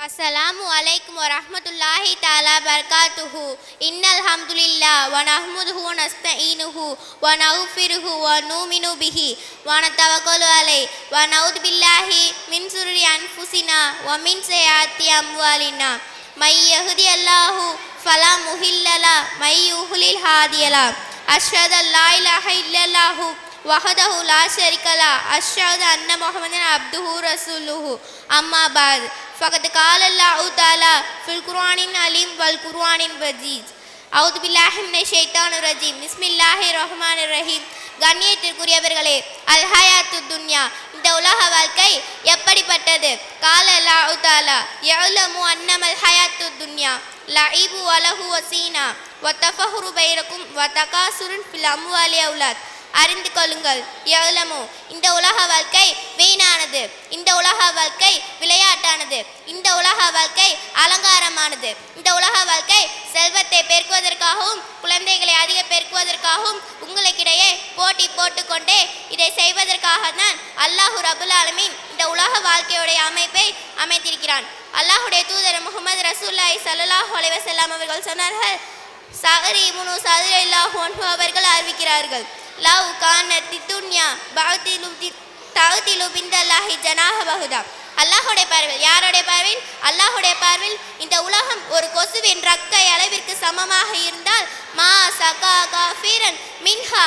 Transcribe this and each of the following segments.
अस्सलामु अलैकुम वरहमतुल्लाहि ताला बरकातुहु। इन्नल हम्दुलिल्लाह व नहमदुहु व नस्तईनुहु व नगफिरुहु व नुमिनु बिही व नतवक्कलु अलैहि व नऊदु बिल्लाहि मिन शुरुरि अनफुसिना व मिन सय्यिआति अमवालिना। मै यहदियल्लाहु फला मुहिल्ल लहु व मै युद्लिल हादिय लहु। अशहदु अल्ला इलाहा इल्लल्लाहु वहदहु ला शरीका लहु अशहदु अन्न मुहम्मदन अब्दुहु रसूलुहु। अम्मा बाद फ़क़द क़ाल अल्लाहु तआला फ़िल क़ुरआनिल अलीम वल क़ुरआनिल मजीद। அவுது பில்லாஹி மினஷ் ஷைத்தானிர் ரஜீம். பிஸ்மில்லாஹிர் ரஹ்மானிர் ரஹீம். கண்ணியத்திற்குரியவர்களே, அல் ஹயாத்து துன்யா, இந்த உலக வாழ்க்கை எப்படிப்பட்டது? கால அல்லாஹு தஆலா யஅலமு அன்னமல் ஹயாத்து துன்யா லஇபு வலஹு வசீனா வதஃபஹுரு பைனக்கும் வதகாசுருன் ஃபில் அம்வாலி அவுலாத். அறிந்து கொள்ளுங்கள், யஅலமு, இந்த உலக வாழ்க்கை வீணானது, இந்த உலக வாழ்க்கை விளையாட்டானது, இந்த உலக வாழ்க்கை அலங்காரமானது, இந்த உலக வாழ்க்கை செல்வத்தை பெருக்குவதற்காகவும் குழந்தைகளை அதிக பெருக்குவதற்காகவும் உங்களுக்கிடையே போட்டி போட்டுக்கொண்டே இதை செய்வதற்காக தான் அல்லாஹு ரபுல் ஆலமீன் இந்த உலக வாழ்க்கையுடைய அமைப்பை அமைத்திருக்கிறான். அல்லாஹுடைய தூதர் முஹம்மது ரசூலுல்லாஹி ஸல்லல்லாஹு அலைஹி வஸல்லம் அவர்கள் சொன்னார்கள், ஸஅரி இப்னு ஸஅதில்லாஹு அன்ஹு அவர்கள் அறிவிக்கிறார்கள், லவ் கானத்தி துன்யா தஅதிலு பிந்தல்லாஹி ஜனாஹ பஹுதா. அல்லாஹுடைய பார்வையில், யாருடைய பார்வையில்? அல்லாஹுடைய பார்வையில் இந்த உலகம் ஒரு கொசுவின் ரக்கை அளவிற்கு சமமாக இருந்தால் மா சகா காஃபிரன் மின்ஹா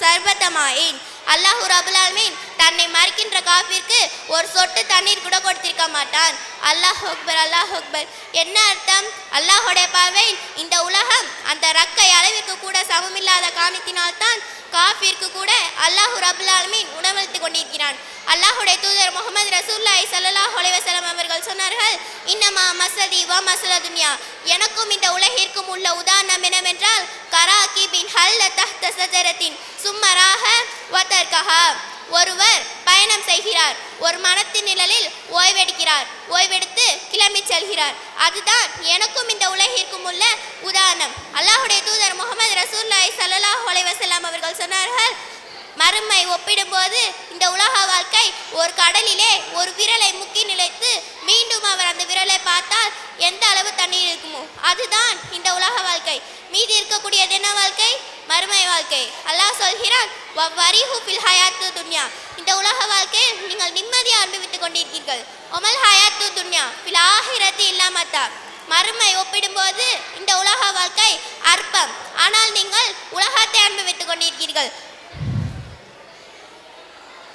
சர்பதமாயின். அல்லாஹு ரபுல் ஆலமீன் தன்னை மறைக்கின்ற காஃபிற்கு ஒரு சொட்டு தண்ணீர் கூட கொடுத்திருக்க மாட்டான். அல்லாஹ் அக்பர், அல்லாஹ் அக்பர். என்ன அர்த்தம்? அல்லாஹுடைய பார்வையில் இந்த உலகம் அந்த ரக்கை அளவிற்கு கூட சமமில்லாத காரணத்தினால்தான் காஃபிற்கு கூட அல்லாஹு ரபுல் ஆலமீன் உணவளித்து கொண்டிருக்கிறான். அல்லாஹுடைய தூதர் முஹம்மது ரசூலுல்லாஹி ஸல்லல்லாஹு அலைஹி வஸல்லம் அவர்கள் சொன்னார்கள், இன்னமா மஸலி வ மஸல துன்யா, எனக்கும் இந்த உலகிற்கும் உள்ள உதாரணம் என்னவென்றால் கராக்கி பின் ஹல்ல தஹ்த ஸஜரத்தின் சும்மராஹ வ தர்கஹா. ஒருவர் பயணம் செய்கிறார், ஒரு மரத்தின் நிழலில் ஓய்வெடுக்கிறார், ஓய்வெடுத்து கிளம்பி செல்கிறார். அதுதான் எனக்கும் இந்த உலகிற்கும் உள்ள உதாரணம். அல்லாஹுடைய தூதர் முஹம்மது ரசூலுல்லாஹி ஸல்லல்லாஹு அலைஹி வஸல்லம் அவர்கள் சொன்னார்கள், மறுமை ஒப்பிடும்போது இந்த உலக வாழ்க்கை ஒரு கடலிலே ஒரு விரலை முக்கி நிலைத்து மீண்டும் அவர் அந்த விரலை பார்த்தால் எந்த அளவு தண்ணீர் இருக்குமோ அதுதான் இந்த உலக வாழ்க்கை. மீதி இருக்கக்கூடியது என்ன வாழ்க்கை? மறுமை வாழ்க்கை. அல்லாஹ் சொல்கிறான், வவரிஹு ஃபில் ஹயாத்து துன்யா, இந்த உலக வாழ்க்கையில் நீங்கள் நிம்மதியாக அனுபவித்துக் கொண்டிருக்கிறீர்கள். ஒமல் ஹயாத்து துன்யா ஃபில் ஆஹிரத்தி இல்லா மத்தா, மறுமை ஒப்பிடும்போது இந்த உலக வாழ்க்கை அற்பம், ஆனால் நீங்கள் உலகத்தை அனுபவித்துக் கொண்டிருக்கிறீர்கள்.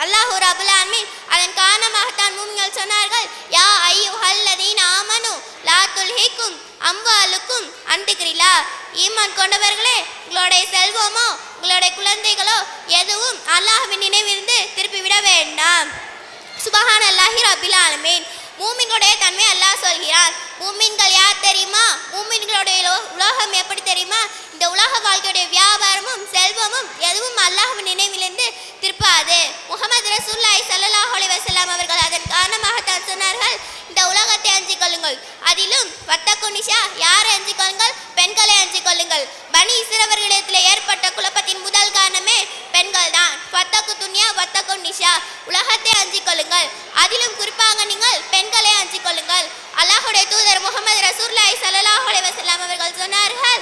அல்லாஹு ரபுல் ஆலமீன் அதன் காரணமாகத்தான் மூமின்கள் சொன்னார்கள், யா அய்யுஹல்லதீன ஆமனு லா துல்ஹிக்கும் அம்வாலுக்கும் அன் திக்ரில்லாஹ். ஈமான் கொண்டவர்களே, உங்களுடைய செல்வமோ உங்களுடைய குழந்தைகளோ எதுவும் அல்லாஹ்வின் நினைவிலிருந்து திருப்பி விட வேண்டாம். சுப்ஹானல்லாஹி ரப்பில் ஆலமீன். மூமின்களுடைய தன்மை அல்லாஹ் சொல்கிறான். மூமின்கள் யார் தெரியுமா? மூமின்களுடைய உலகம் எப்படி தெரியுமா? இந்த உலக வாழ்க்கையுடைய வியாபாரமும் செல்வமும் எதுவும் அல்லாஹ்வின் நினைவிலிருந்து திருப்பாது. முஹம்மது ரசூலுல்லாஹி ஸல்லல்லாஹு அலைஹி வஸல்லம் அவர்கள் அதன் காரணமாகத்தான் சொன்னார்கள், இந்த உலகத்தை அஞ்சிக் கொள்ளுங்கள், அதிலும் வத்தக்கு நிஷா, யாரை அஞ்சிக் கொள்ளுங்கள்? பெண்களை அஞ்சிக் கொள்ளுங்கள். பனி இஸ்ரவேலர்களிடத்தில் ஏற்பட்ட குழப்பத்தின் முதல் காரணமே பெண்கள் தான். வத்தக்கு துன்யா வத்தக்கு நிஷா, உலகத்தை அஞ்சிக் கொள்ளுங்கள், அதிலும் குறிப்பாக நீங்கள் பெண்களை அஞ்சிக் கொள்ளுங்கள். அல்லாஹுடைய தூதர் முஹம்மது ரசூலுல்லாஹி ஸல்லல்லாஹு அலைஹி வஸல்லம் அவர்கள் சொன்னார்கள்,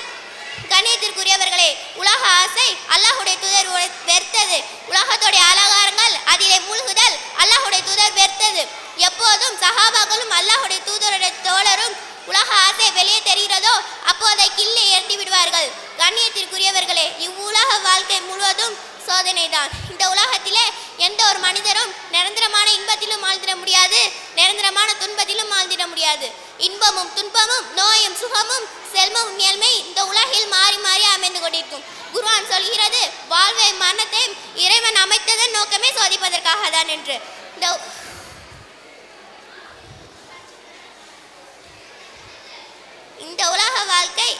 கண்ணியத்திற்குரியவர்களே, உலக ஆசை அல்லாஹுடைய தூதர் வெறுத்தது. உலகத்துடைய அலங்காரங்கள், அதிலே மூழ்குதல் அல்லாஹுடைய தூதர் வெறுத்தது. எப்போதும் சஹாபாக்களும் அல்லாஹுடைய தூதருடைய தோழரும் உலக ஆசை வெளியே தெரிகிறதோ அப்போதை கிள்ளி எறிந்து விடுவார்கள். கண்ணியத்திற்குரியவர்களே, இவ்வுலக வாழ்க்கை முழுவதும் சோதனை தான். இந்த உலகத்திலே எந்த ஒரு மனிதரும் நிரந்தரமான இன்பத்திலும் ஆழ்ந்திட முடியாது, நிரந்தரமான துன்பத்திலும் ஆழ்ந்திட முடியாது. இன்பமும் துன்பமும், நோயும் சுகமும், செல்வமும் ஏழ்மை இந்த உலகில் மாறி மாறி அமைந்து கொண்டிருக்கும். குர்ஆன் சொல்கிறது, வாழ்வை மரணத்தை இறைவன் அமைத்ததன் நோக்கமே சோதிப்பதற்காக தான் என்று. இந்த உலக வாழ்க்கை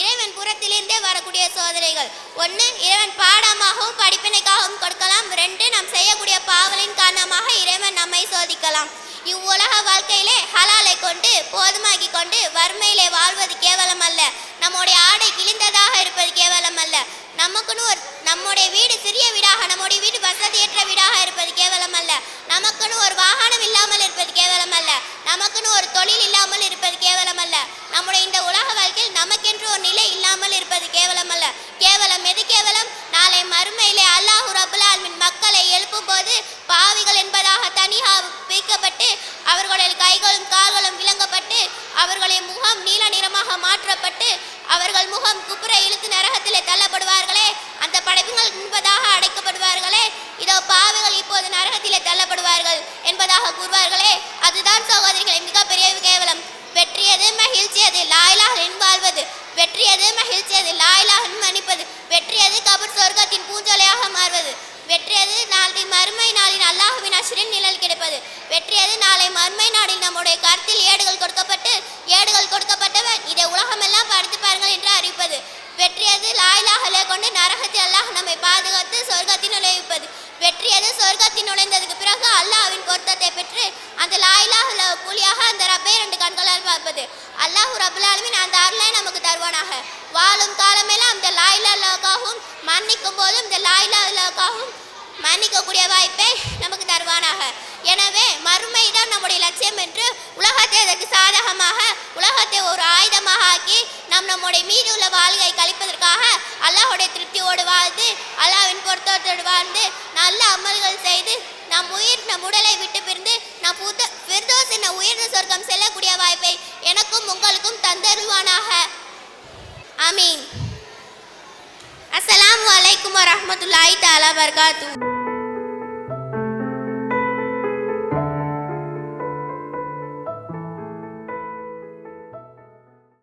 இறைவன் புறத்திலிருந்தே வரக்கூடிய சோதனைகள். ஒன்று, இறைவன் பாடமாகவும் படிப்பினைக்காகவும் கொடுக்கலாம். 2, நாம் செய்யக்கூடிய பாவலின் காரணமாக இறைவன் நம்மை சோதிக்கலாம். இவ்வுலக வாழ்க்கையிலே ஹலாலை கொண்டு போதுமாக்கி கொண்டு வறுமையிலே வாழ்வது கேவலம் அல்ல. நம்முடைய ஆடை கிழிந்ததாக இருப்பது கேவலம் அல்ல. நமக்குன்னு நம்முடைய வீடு சிறிய வீடாக, நம்முடைய வீடு வசதியற்ற வீடாக இருப்பது கேவலம் அல்ல. நமக்குன்னு ஒரு வாகனம் இல்லாமல் இருப்பது கேவலம் அல்ல. நமக்கு நமக்குன்னு ஒரு தொழில் இல்லாமல் இருப்பது கேவலம் அல்ல. நம்முடைய இந்த உலக வாழ்க்கையில் நமக்கென்று ஒரு நிலை இல்லாமல் இருப்பது கேவலம் அல்ல. கேவலம் எது கேவலம்? நாளை மறுமையிலே அல்லாஹ் ரப்புல் ஆலமீன் மக்களை எழுப்பும் போது பாவிகள் என்பதாக தனியாக பிரிக்கப்பட்டு அவர்களுடைய கைகளும் கால்களும் விளங்கப்பட்டு அவர்களுடைய முகம் நீல நிறமாக மாற்றப்பட்டு அவர்கள் முகம் குப்புற இழுத்து நரகத்திலே தள்ளப்படுவார்களே, அந்த படைப்புகள் என்பதாக அடைக்கப்படுவார்களே, இதோ பாவிகள் இப்போது நரகத்திலே தள்ளப்படுவார்கள் என்பதாக கூறுவார்களே, அதுதான் சகோதரிகளை மிகப்பெரிய கேவலம். வெற்றியது மகிழ்ச்சியது லா இலாஹ இல்லல்லாஹ் வாழ்வது, வெற்றியது மகிழ்ச்சியது லா இலாஹ இல்லல்லாஹ் மன்னிப்பது, வெற்றியது கபர் சொர்க்கத்தின் பூஞ்சோலையாக மாறுவது, வெற்றியது நாளை மறுமை நாளில் அல்லாஹ்வின் அஷ்ரின் நிழல் கிடைப்பது, வெற்றியது நாளை மறுமை நாளில் நம்முடைய கருத்தில் ஏடுகள் கொடுக்கப்பட்டவன் இதை உலகமெல்லாம் படித்து பாருங்கள் என்று அறிவிப்பது, வெற்றியது லா இலாஹ இல்லல்லாஹ் கொண்டு நரகத்தில் அல்லாஹ் நம்மை பாதுகாத்து சொர்க்கத்தில் நுழைவிப்பது, வெற்றியது சொர்க்கத்தில் நுழைந்ததுக்கு பிறகு அல்லாஹ்வின் பொருத்தத்தை பெற்று அந்த லா இலாஹ இல்லல்லாஹ் கூலியாக அந்த ரப்பை 2 கண்களால் பார்ப்பது. அல்லாஹ் ரப்புல் ஆலமீன் அந்த அருளை நமக்கு தருவானாக. வாழும் காலமெல்லாம் இந்த லா இலாஹ இல்லல்லாஹ்வும் மன்னிக்கும் போதும் இந்த லா இலாஹ இல்லல்லாஹ்வும் மன்னிக்கக்கூடிய வாய்ப்பை நமக்கு தருவானாக. எனவே மறுமை தான் நம்முடைய லட்சியம் என்று உலகத்தை அதற்கு சாதகமாக உலகத்தை ஒரு ஆயுதமாக ஆக்கி நம்முடைய மீது உள்ள வாழ்வை கழிப்பதற்காக அல்லாஹ்வுடைய திருப்தியோடு வாழ்ந்து அல்லாஹ்வின் பொருத்தத்தோடு வாழ்ந்து நல்ல அமல்கள் செய்து நம் உடலை விட்டு பிரிந்து நம் ஃபிர்தௌஸ் என்ற உயர்ந்த சொர்க்கம் செல்லக்கூடிய வாய்ப்பை எனக்கும் உங்களுக்கும் தந்தருவானாக. ஆமீன். அஸ்ஸலாமு அலைக்கும் வரஹ்மத்துல்லாஹி தஆலா வபரகாத்துஹு.